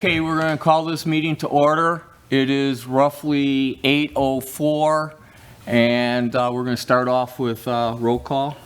Okay, we're going to call this meeting to order. It is roughly 8:04, and we're going to start off with roll call.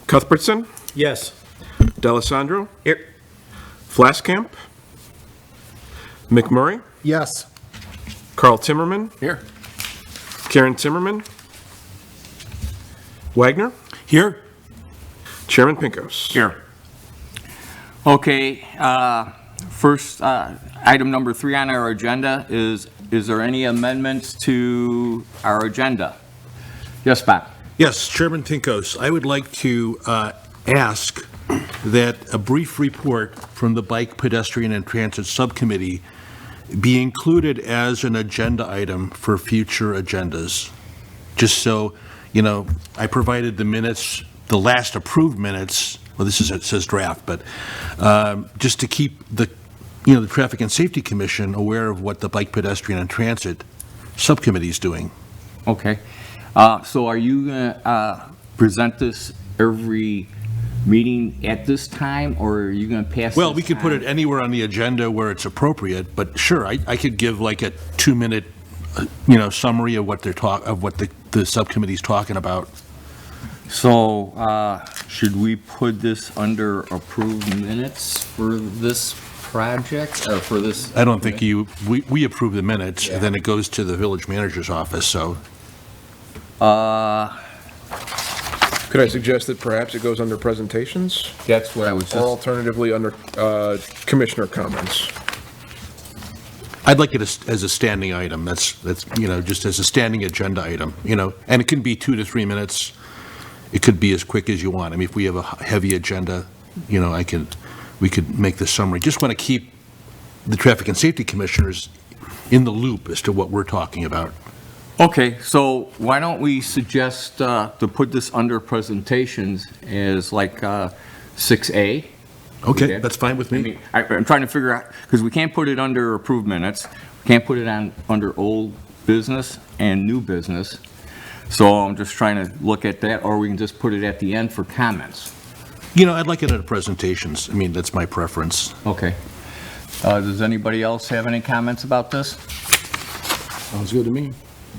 Cuthbertson, Yes. D'Alessandro, Here. Flaskamp, McMurray, Yes. Carl Timmerman, Here. Karen Timmerman, Wagner, Here. Chairman Pincos. Here. Okay, first, item number 3 on our agenda is there any amendments to our agenda? Yes, Bob? Yes, Chairman Pincos, I would like to ask that a brief report from the Bike, Pedestrian, and Transit Subcommittee be included as an agenda item for future agendas. Just so, you know, I provided the minutes, the last approved minutes, well, this is, it says draft, but just to keep the Traffic and Safety Commission aware of what the Bike, Pedestrian, and Transit Subcommittee is doing. Okay. So are you going to present this every meeting at this time, or are you going to pass Well, this we could put it on? anywhere on the agenda where it's appropriate, but sure, I could give like a 2-minute, summary of what the subcommittee's talking about. So, should we put this under approved minutes for this project, or for this? I don't think we approve the minutes, and then it goes to the village manager's office, so. Could I suggest that perhaps it goes under presentations, That's what I was or just, alternatively under commissioner comments? I'd like it as a standing item, that's, just as a standing agenda item, and it can be 2 to 3 minutes. It could be as quick as you want. I mean, if we have a heavy agenda, we could make the summary. Just want to keep the Traffic and Safety Commissioners in the loop as to what we're talking about. okay, so why don't we suggest to put this under presentations as like 6A? Okay, that's fine with I me. mean, I'm trying to figure out, because we can't put it under approved minutes, we can't put it under old business and new business, so I'm just trying to look at that, or we can just put it at the end for comments. I'd like it at presentations. I mean, that's my preference. Okay. Does anybody else have any comments about this? Sounds good to me.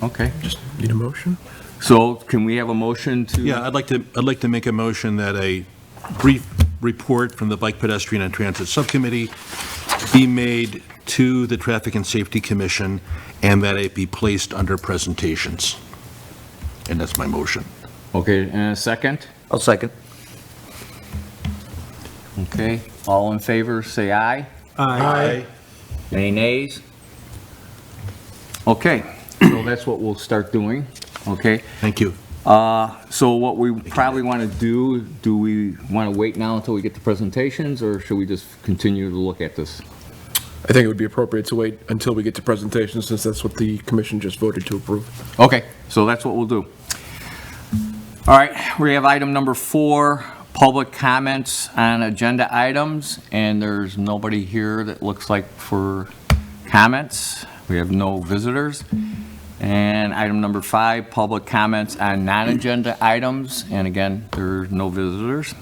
Okay. Just need a motion? So can we have a motion to? Yeah, I'd like to make a motion that a brief report from the Bike, Pedestrian, and Transit Subcommittee be made to the Traffic and Safety Commission, and that it be placed under presentations. And that's my motion. Okay, and a second? I'll second. Okay, all in favor, say aye. Aye. Any nays? Okay, so that's what we'll start doing, okay? Thank you. So what we probably want to do we want to wait now until we get the presentations, or should we just continue to look at this? I think it would be appropriate to wait until we get to presentations, since that's what the commission just voted to approve. Okay, so that's what we'll do. All right, we have item number 4, public comments on agenda items, and there's nobody here that looks like for comments. We have no visitors. And item number 5, public comments on non-agenda items, and again, there are no visitors.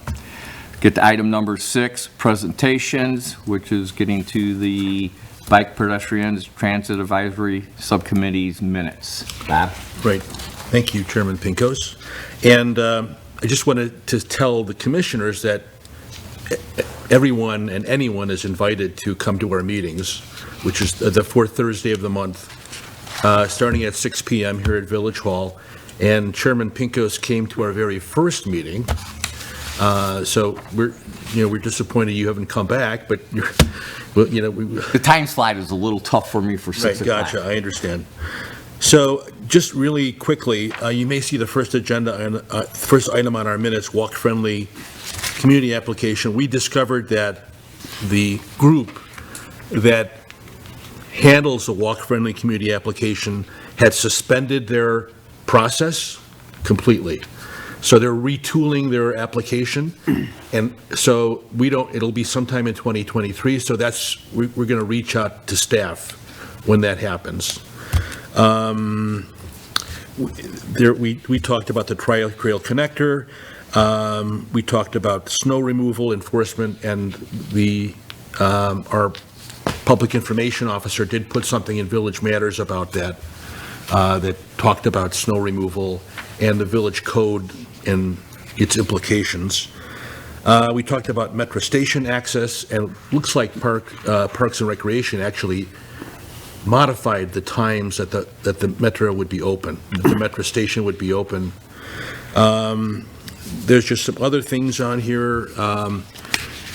Get to item number 6, presentations, which is getting to the Bike, Pedestrians, Transit Advisory Subcommittee's minutes. Bob? Right. Thank you, Chairman Pincos. And I just wanted to tell the commissioners that everyone and anyone is invited to come to our meetings, which is the 4th Thursday of the month, starting at 6 p.m. here at Village Hall. And Chairman Pincos came to our very first meeting. So we're disappointed you haven't come back, but The time slide is a little tough for me for 6 Right, o'clock. gotcha, I understand. So, just really quickly, you may see the first first item on our minutes, walk-friendly community application. We discovered that the group that handles the walk-friendly community application had suspended their process completely. So they're retooling their application, and so it'll be sometime in 2023, so we're going to reach out to staff when that happens. We talked about the Tri-Trail Connector, we talked about snow removal enforcement, and our public information officer did put something in Village Matters about that, that talked about snow removal and the village code and its implications. We talked about Metro Station access, and it looks like Parks and Recreation actually modified the times that the Metro would be open, that the Metro Station would be open. There's just some other things on here,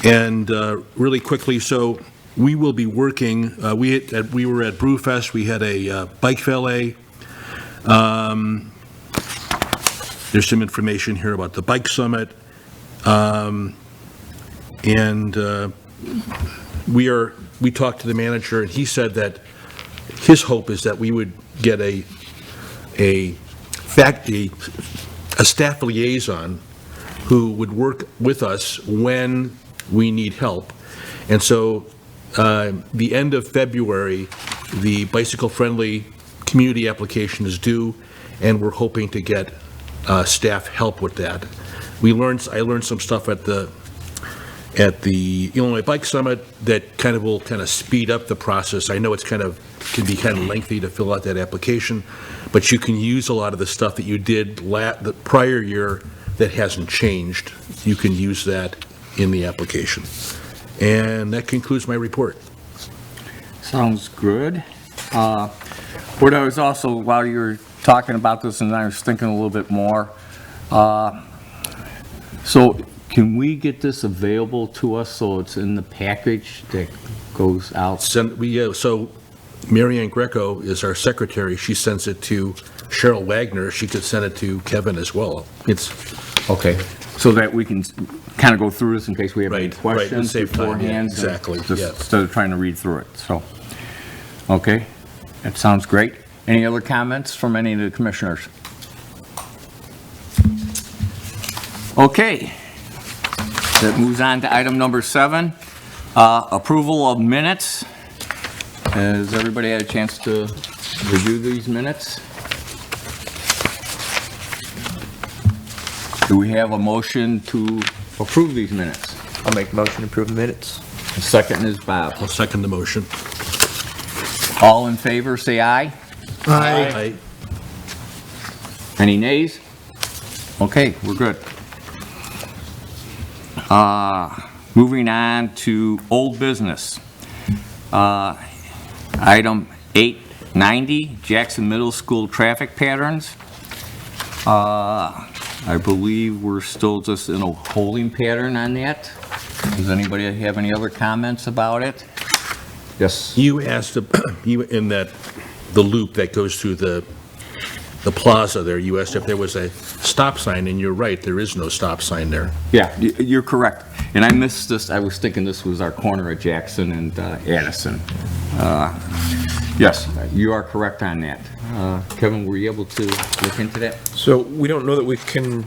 and really quickly, so we will be working, we were at Brewfest, we had a bike valet. There's some information here about the Bike Summit. And we talked to the manager, and he said that his hope is that we would get a staff liaison who would work with us when we need help. And so the end of February, the bicycle-friendly community application is due, and we're hoping to get staff help with that. I learned some stuff at the Illinois Bike Summit that will speed up the process. I know it's can be kind of lengthy to fill out that application, but you can use a lot of the stuff that you did the prior year that hasn't changed. You can use that in the application. And that concludes my report. Sounds good. What I was also, while you were talking about this, and I was thinking a little bit more, so can we get this available to us so it's in the package that goes out? So Mary Ann Greco is our secretary. She sends it to Cheryl Wagner. She could send it to Kevin as well. Okay, so that we can kind of go through this in case we have any Right, questions save time, yeah, beforehand. exactly, Just yeah. instead of trying to read through it, so. Okay, that sounds great. Any other comments from any of the commissioners? Okay, that moves on to item number 7, approval of minutes. Has everybody had a chance to review these minutes? Do we have a motion to approve these minutes? I'll make a motion to approve the minutes. The second is Bob. I'll second the motion. All in favor, say aye. Aye. Any nays? Okay, we're good. Moving on to old business. Item 890, Jackson Middle School traffic patterns. I believe we're still just in a holding pattern on that. Does anybody have any other comments about it? Yes. You asked, you in the loop that goes through the plaza there, you asked if there was a stop sign, and you're right, there is no stop sign there. Yeah, you're correct. And I missed this, I was thinking this was our corner at Jackson and Addison. Yes, you are correct on that. Kevin, were you able to look into that? So we don't know that we can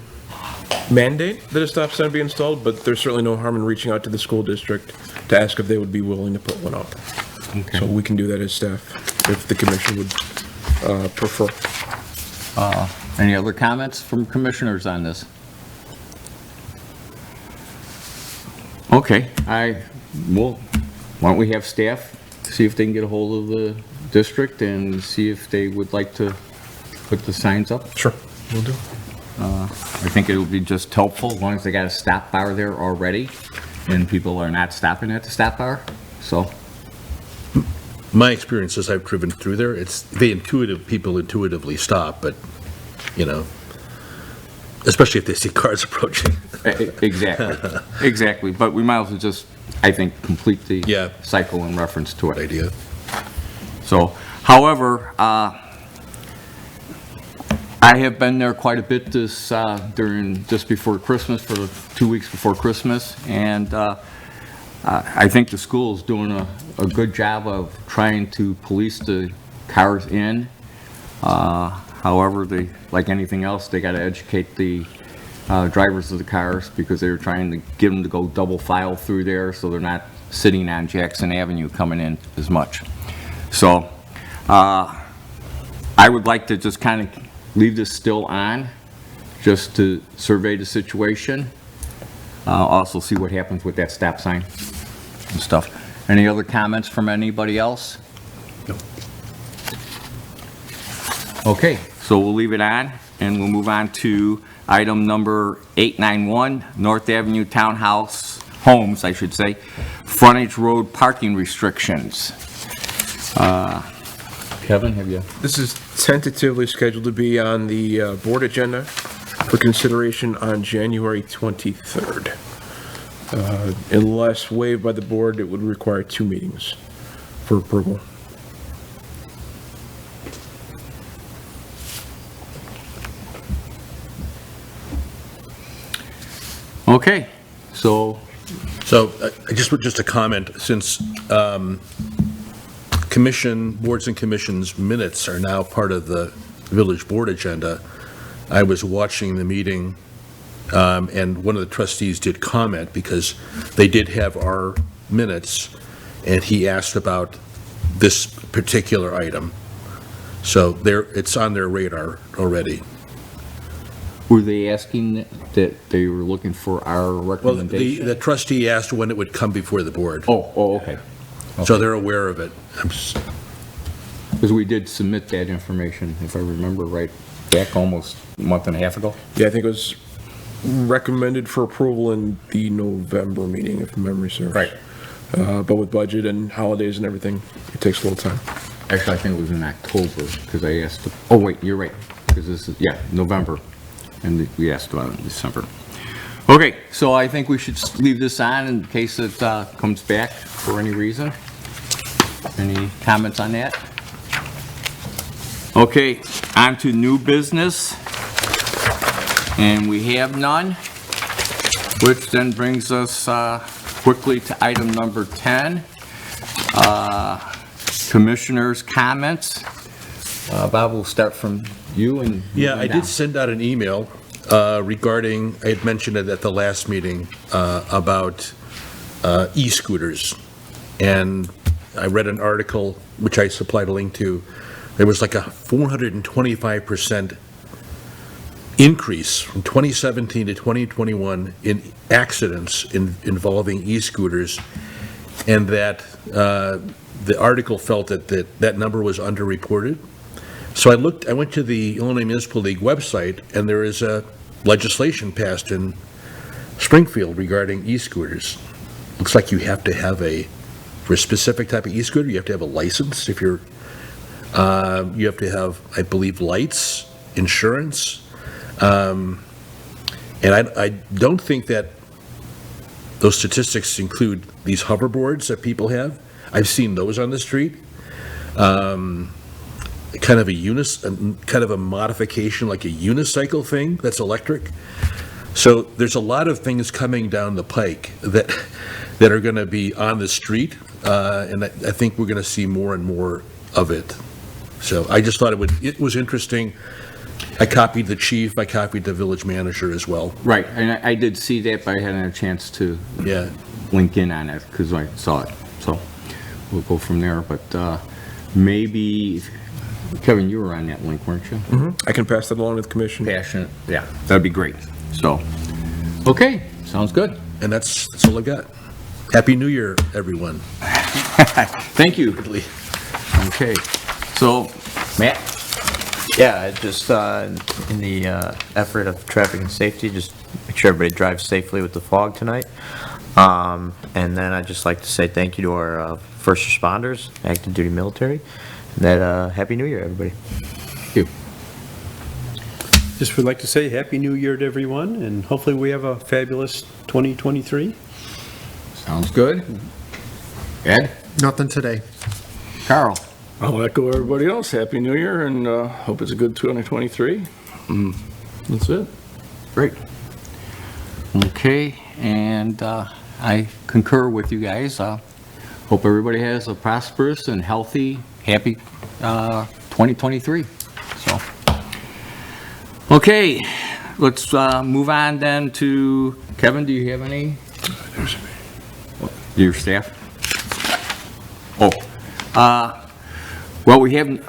mandate that a stop sign be installed, but there's certainly no harm in reaching out to the school district to ask if they would be willing to put one up. Okay. So we can do that as staff, if the commission would prefer. Any other comments from commissioners on this? Okay, why don't we have staff see if they can get a hold of the district and see if they would like to put the signs up? Sure, we'll do. I think it would be just helpful as long as they got a stop bar there already and people are not stopping at the stop bar, so. My experience as I've driven through there, people intuitively stop, but, especially if they see cars approaching. Exactly, but we might as well just, I think, complete the Yeah. cycle in reference to it. Idea. So, however, I have been there quite a bit just before Christmas, for 2 weeks before Christmas, and I think the school is doing a good job of trying to police the cars in. However, like anything else, they got to educate the drivers of the cars because they're trying to get them to go double file through there so they're not sitting on Jackson Avenue coming in as much. So I would like to just kind of leave this still on just to survey the situation. Also see what happens with that stop sign and stuff. Any other comments from anybody else? No. Okay, so we'll leave it on, and we'll move on to item number 891, North Avenue Townhouse Homes, I should say, frontage road parking restrictions. Kevin, have you? This is tentatively scheduled to be on the board agenda for consideration on January 23rd. Unless waived by the board, it would require 2 meetings for approval. Okay, so, So just a comment, since boards and commissions minutes are now part of the village board agenda, I was watching the meeting, and one of the trustees did comment because they did have our minutes, and he asked about this particular item. So it's on their radar already. were they asking that they were looking for our Well, recommendation? the trustee asked when it would come before the board, Oh, okay. so they're aware of it. Because we did submit that information, if I remember right, back almost a month and a half ago. Yeah, I think it was recommended for approval in the November meeting, if memory serves. Right. But with budget and holidays and everything, it takes a little time. Actually, I think it was in October, because I asked, oh, wait, you're right, because this is, yeah, November, and we asked about it in December. Okay, so I think we should leave this on in case it comes back for any reason. Any comments on that? Okay, on to new business, and we have none, which then brings us quickly to item number 10, Commissioners' comments. Bob, we'll start from you and. Yeah, moving I down. did send out an email regarding, I had mentioned it at the last meeting, about e-scooters. And I read an article, which I supplied a link to. There was like a 425% increase from 2017 to 2021 in accidents involving e-scooters, and that the article felt that number was underreported. So I went to the Illinois Municipal League website, and there is a legislation passed in Springfield regarding e-scooters. Looks like you have to have for a specific type of e-scooter, you have to have a license. If you have to have, I believe, lights, insurance. And I don't think that those statistics include these hoverboards that people have. I've seen those on the street. Kind of a modification, like a unicycle thing that's electric. So there's a lot of things coming down the pike that are going to be on the street, and I think we're going to see more and more of it. So I just thought it was interesting. I copied the chief, I copied the village manager as well. Right, and I did see that, but I hadn't had a chance to Yeah, link in on it because I saw it. So we'll go from there, but maybe, Kevin, you were on that link, weren't you? I can pass that along to the commission. Passionate, yeah, that'd be great. So, okay, sounds good. and that's all I got. Happy New Year, everyone. Thank you. Okay, so, Matt? Yeah, I just, in the effort of traffic and safety, just make sure everybody drives safely with the fog tonight. And then I'd just like to say thank you to our first responders, active duty military, and that Happy New Year, everybody. Thank you. Just would like to say Happy New Year to everyone, and hopefully we have a fabulous 2023. Sounds good. Ed? Nothing today. Carl? I'll echo everybody else. Happy New Year, and hope it's a good 2023. That's it. Great. Okay, and I concur with you guys. Hope everybody has a prosperous and healthy, happy 2023. So, okay, let's move on then to, Kevin, do you have any? Your staff? Oh, well, we haven't,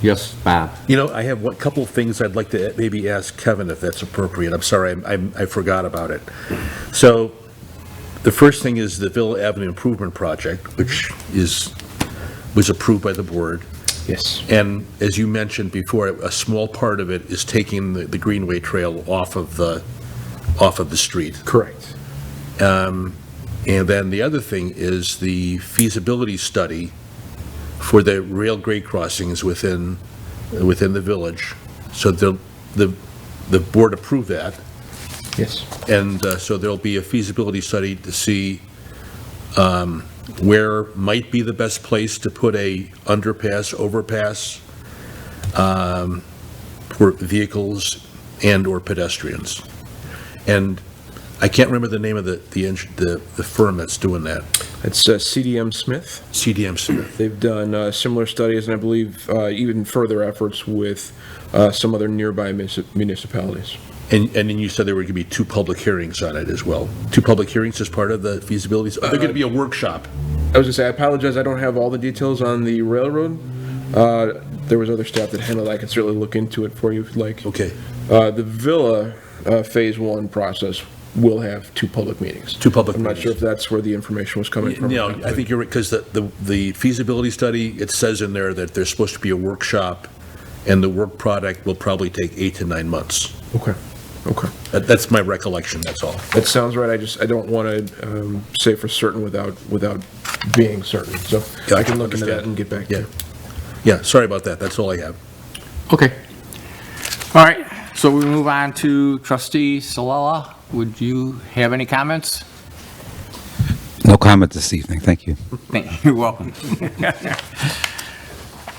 yes, Bob. You know, I have one couple of things I'd like to maybe ask Kevin if that's appropriate. I'm sorry, I forgot about it. So, The first thing is the Villa Avenue Improvement Project, which was approved by the board. Yes. And as you mentioned before, a small part of it is taking the Greenway Trail off of the street. Correct. And then the other thing is the feasibility study for the rail grade crossings within the village. So the board approved that, Yes. and so there'll be a feasibility study to see where might be the best place to put a underpass, overpass for vehicles and/or pedestrians. And I can't remember the name of the firm that's doing that. It's CDM Smith. CDM Smith. They've done similar studies, and I believe even further efforts with some other nearby municipalities. And then you said there were going to be 2 public hearings on it as well. 2 public hearings as part of the feasibility? They're going to be a workshop. I was going to say, I apologize, I don't have all the details on the railroad. There was other staff that handled it. I can certainly look into it for you if you'd like. Okay. The Villa Phase 1 process will have 2 public meetings. 2 public I'm not meetings. sure if that's where the information was coming from. No, I think you're right, because the feasibility study, it says in there that there's supposed to be a workshop, and the work product will probably take 8 to 9 months. Okay. That's my recollection, that's all. That sounds right. I don't want to say for certain without being certain. So Yeah, I can look into understand. that and get back to Yeah. you. Yeah, sorry about that, that's all I have. Okay. All right, so we move on to trustee Salella. Would you have any comments? No comment this evening, thank you. You're welcome.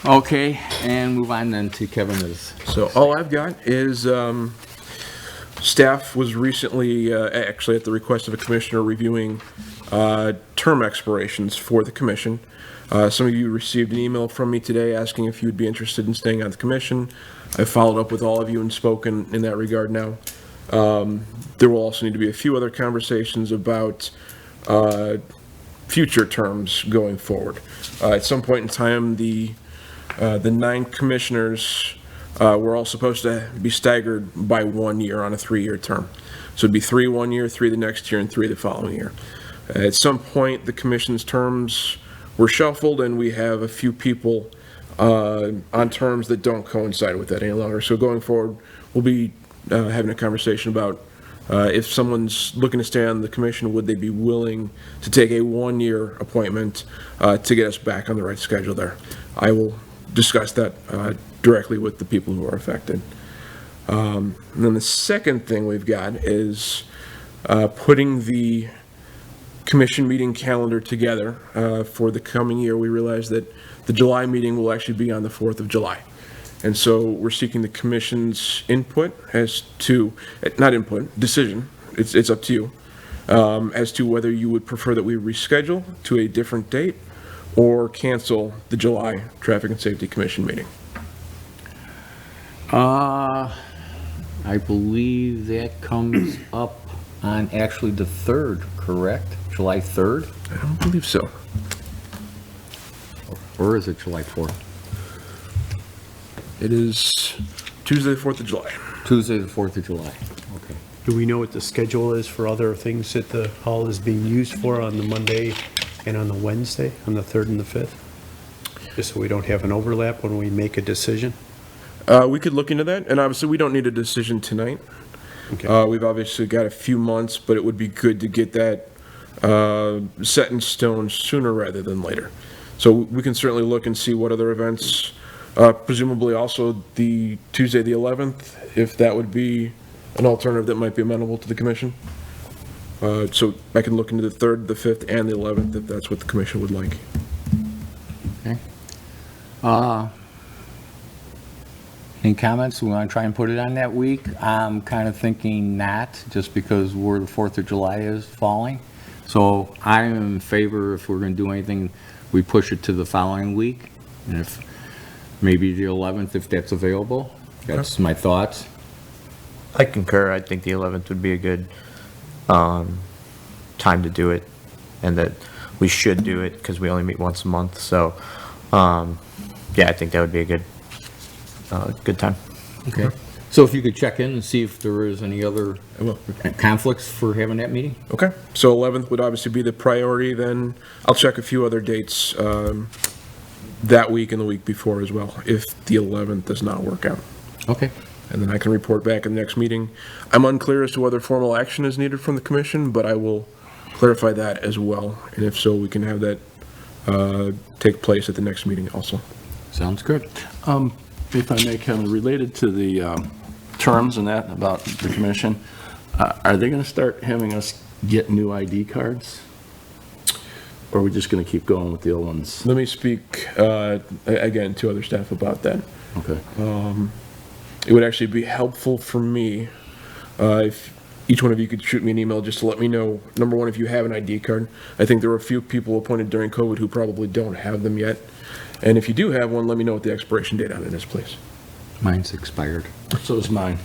Okay, and move on then to Kevin. So all I've got is staff was recently, actually at the request of a commissioner, reviewing term expirations for the commission. Some of you received an email from me today asking if you'd be interested in staying on the commission. I followed up with all of you and spoken in that regard now. There will also need to be a few other conversations about future terms going forward. At some point in time, the 9 commissioners were all supposed to be staggered by 1 year on a 3-year term. So it'd be 3 1 year, 3 the next year, and 3 the following year. At some point, the commission's terms were shuffled, and we have a few people on terms that don't coincide with that any longer. So going forward, we'll be having a conversation about if someone's looking to stay on the commission, would they be willing to take a 1-year appointment to get us back on the right schedule there? I will discuss that directly with the people who are affected. And then the second thing we've got is putting the commission meeting calendar together for the coming year. We realize that the July meeting will actually be on the 4th of July. And so we're seeking the commission's input as to, not input, decision, it's up to you, as to whether you would prefer that we reschedule to a different date or cancel the July Traffic and Safety Commission meeting. I believe that comes up on actually the 3rd, correct? July 3rd? I don't believe so. Or is it July 4th? It is Tuesday, the 4th of July. Tuesday, the 4th of July. Okay. Do we know what the schedule is for other things that the hall is being used for on the Monday and on the Wednesday, on the 3rd and the 5th? Just so we don't have an overlap when we make a decision? We could look into that, and obviously we don't need a decision tonight. Okay. We've obviously got a few months, but it would be good to get that set in stone sooner rather than later. So we can certainly look and see what other events, presumably also the Tuesday, the 11th, if that would be an alternative that might be amenable to the commission. So I can look into the 3rd, the 5th, and the 11th, if that's what the commission would like. Okay. Any comments? We want to try and put it on that week? I'm kind of thinking not, just because where the 4th of July is falling. So I'm in favor, if we're going to do anything, we push it to the following week. And if, maybe the 11th, if that's available. That's my thoughts. I concur. I think the 11th would be a good time to do it, and that we should do it because we only meet once a month. So, yeah, I think that would be a good time. Okay. So if you could check in and see if there is any other I will. conflicts for having that meeting? Okay, so 11th would obviously be the priority, then I'll check a few other dates that week and the week before as well, if the 11th does not work out. Okay. And then I can report back in the next meeting. I'm unclear as to whether formal action is needed from the commission, but I will clarify that as well. And if so, we can have that take place at the next meeting also. Sounds good. If I may, Kevin, related to the terms and that about the commission, are they going to start having us get new ID cards? Or are we just going to keep going with the old ones? Let me speak again to other staff about that. Okay. It would actually be helpful for me if each one of you could shoot me an email just to let me know, number one, if you have an ID card. I think there were a few people appointed during COVID who probably don't have them yet. And if you do have one, let me know what the expiration date on it is, please. Mine's expired. So is mine.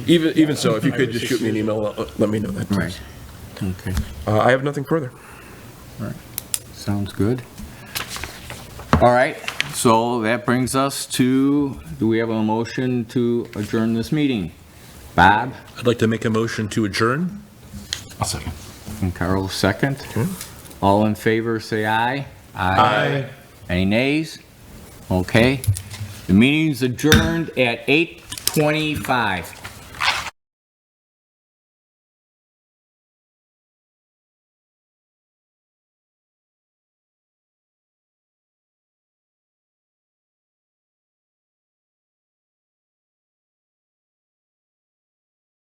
Even so, if you could just shoot me an email, let me know that, please. Okay. I have nothing further. Sounds good. All right, so that brings us to, do we have a motion to adjourn this meeting? Bob I'd like to make a motion to adjourn. I'll second. and Carl, second. All in favor, say aye. Aye. Any nays? Okay. The meeting's adjourned at 8:25.